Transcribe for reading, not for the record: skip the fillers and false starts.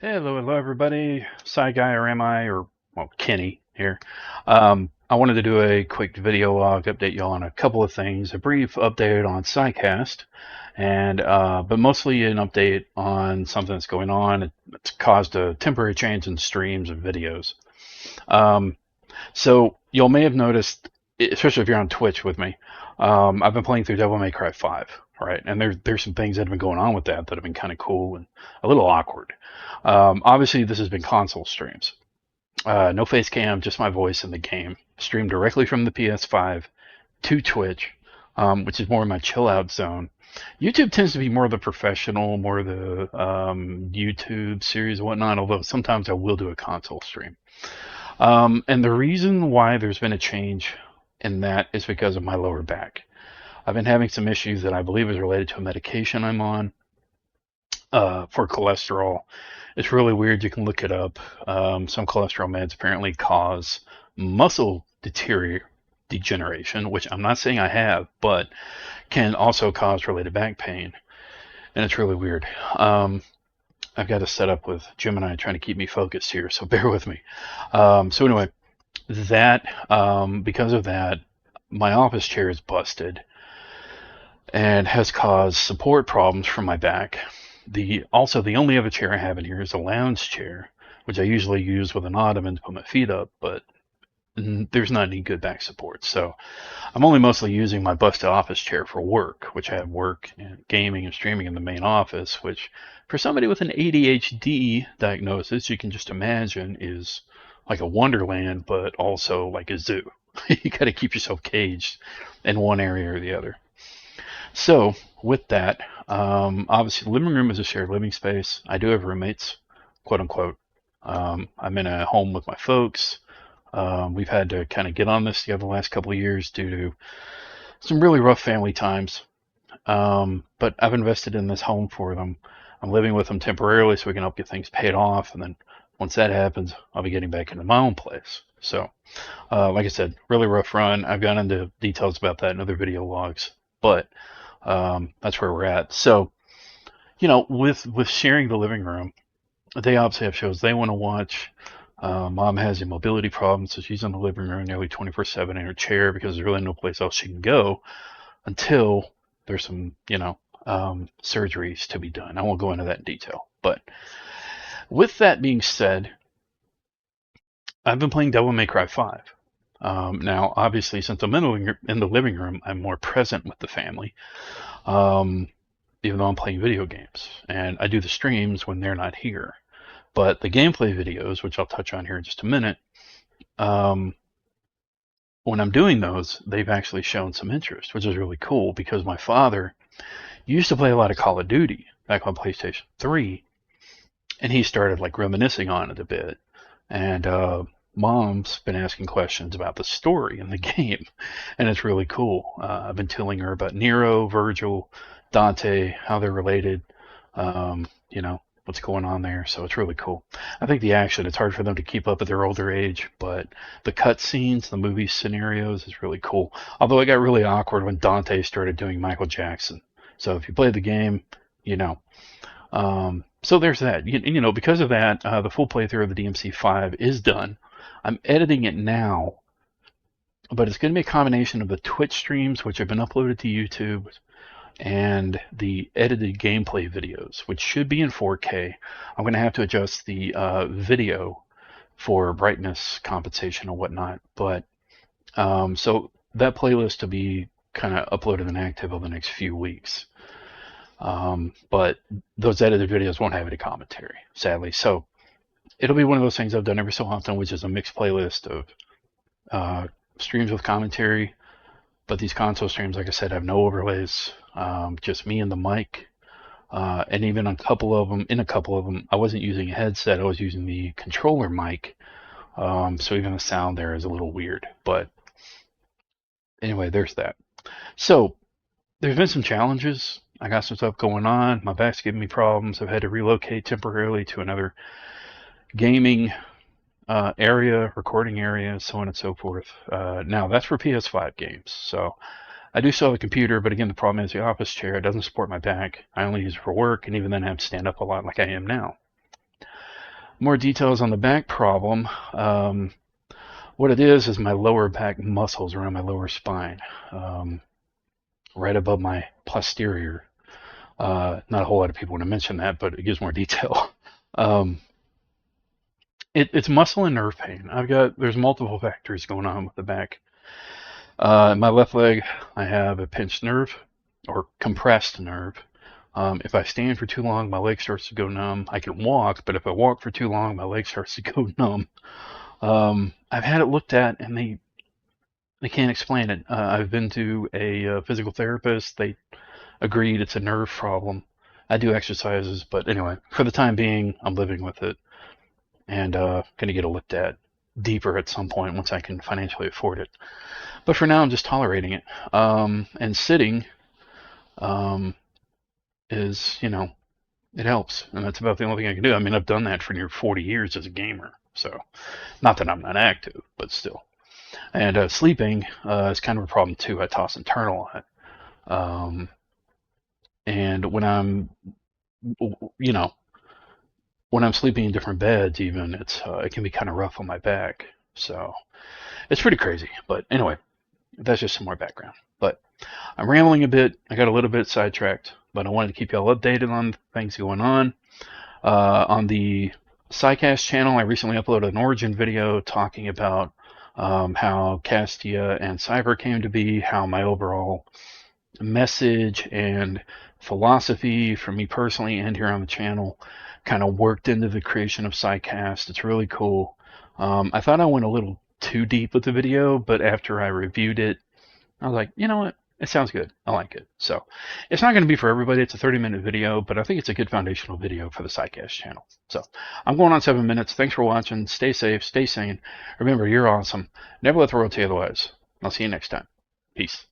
Hello, everybody. Psyguyorami, or well, Kenny here. I wanted to do a quick video log, update you all on a couple of things, a brief update on Psycast, and but mostly an update on something that's going on. It's caused a temporary change in streams and videos. Um, so you all may have noticed, especially if you're on Twitch with me, I've been playing through Devil May Cry 5, right? And there's some things that have been going on with that have been kind of cool and a little awkward. Obviously, this has been console streams. No face cam, just my voice in the game. Streamed directly from the PS5 to Twitch, which is more my chill out zone. YouTube tends to be more of the professional, more of the YouTube series and whatnot, although sometimes I will do a console stream. And the reason why there's been a change in that is because of my lower back. I've been having some issues that I believe is related to a medication I'm on for cholesterol. It's really weird. You can look it up. Some cholesterol meds apparently cause muscle degeneration, which I'm not saying I have, but can also cause related back pain. And it's really weird. I've got to set up with Gemini trying to keep me focused here, so bear with me. So anyway, because of that, my office chair is busted and has caused support problems for my back. The only other chair I have in here is a lounge chair, which I usually use with an ottoman to put my feet up, but there's not any good back support. So I'm only mostly using my busted office chair for work, which I have work and gaming and streaming in the main office, which for somebody with an ADHD diagnosis, you can just imagine is like a wonderland, but also like a zoo. You got to keep yourself caged in one area or the other. So with that, obviously the living room is a shared living space. I do have roommates, quote unquote. I'm in a home with my folks. We've had to kind of get on this together the last couple of years due to some really rough family times. But I've invested in this home for them. I'm living with them temporarily so we can help get things paid off. And then once that happens, I'll be getting back into my own place. So, like I said, really rough run. I've gone into details about that in other video logs, but that's where we're at. So, with sharing the living room, they obviously have shows they want to watch. Mom has a mobility problem, so she's in the living room nearly 24/7 in her chair because there's really no place else she can go until there's some, surgeries to be done. I won't go into that in detail. But with that being said, I've been playing Devil May Cry 5. Now, obviously, since I'm in the living room, I'm more present with the family, even though I'm playing video games. And I do the streams when they're not here. But the gameplay videos, which I'll touch on here in just a minute, when I'm doing those, they've actually shown some interest, which is really cool because my father used to play a lot of Call of Duty back on PlayStation 3, and he started like reminiscing on it a bit. And Mom's been asking questions about the story in the game, and it's really cool. I've been telling her about Nero, Virgil, Dante, how they're related, what's going on there. So it's really cool. I think the action, it's hard for them to keep up at their older age, but the cutscenes, the movie scenarios is really cool. Although it got really awkward when Dante started doing Michael Jackson. So if you played the game, you know. So there's that. Because of that, the full playthrough of the DMC5 is done. I'm editing it now, but it's going to be a combination of the Twitch streams, which have been uploaded to YouTube, and the edited gameplay videos, which should be in 4K. I'm going to have to adjust the video for brightness compensation and whatnot. But so that playlist will be kind of uploaded and active over the next few weeks. But those edited videos won't have any commentary, sadly. So it'll be one of those things I've done every so often, which is a mixed playlist of streams with commentary. But these console streams, like I said, have no overlays, just me and the mic. And even in a couple of them, I wasn't using a headset. I was using the controller mic. So even the sound there is a little weird. But anyway, there's that. So there's been some challenges. I got some stuff going on. My back's giving me problems. I've had to relocate temporarily to another gaming area, recording area, so on and so forth. Now, that's for PS5 games. So I do still have a computer, but again, the problem is the office chair. It doesn't support my back. I only use it for work, and even then I have to stand up a lot like I am now. More details on the back problem. What it is my lower back muscles around my lower spine, right above my posterior. Not a whole lot of people want to mention that, but it gives more detail. It's muscle and nerve pain. There's multiple factors going on with the back. My left leg, I have a pinched nerve or compressed nerve. If I stand for too long, my leg starts to go numb. I can walk, but if I walk for too long, my leg starts to go numb. I've had it looked at, and they can't explain it. I've been to a physical therapist. They agreed it's a nerve problem. I do exercises, but anyway, for the time being, I'm living with it, and going to get it looked at deeper at some point once I can financially afford it. But for now, I'm just tolerating it. And sitting is, it helps, and that's about the only thing I can do. I mean, I've done that for near 40 years as a gamer, so not that I'm not active, but still. And sleeping is kind of a problem too. I toss and turn a lot. And when I'm sleeping in different beds, even it can be kind of rough on my back. So it's pretty crazy. But anyway, that's just some more background. But I'm rambling a bit. I got a little bit sidetracked, but I wanted to keep y'all updated on things going on. On the Psycast channel, I recently uploaded an Origin video talking about how Castia and Cyber came to be, how my overall message and philosophy for me personally and here on the channel kind of worked into the creation of Psycast. It's really cool. I thought I went a little too deep with the video, but after I reviewed it, I was like, you know what? It sounds good. I like it. So it's not going to be for everybody. It's a 30-minute video, but I think it's a good foundational video for the Psycast channel. So I'm going on 7 minutes. Thanks for watching. Stay safe. Stay sane. Remember, you're awesome. Never let the world tell you otherwise. I'll see you next time. Peace.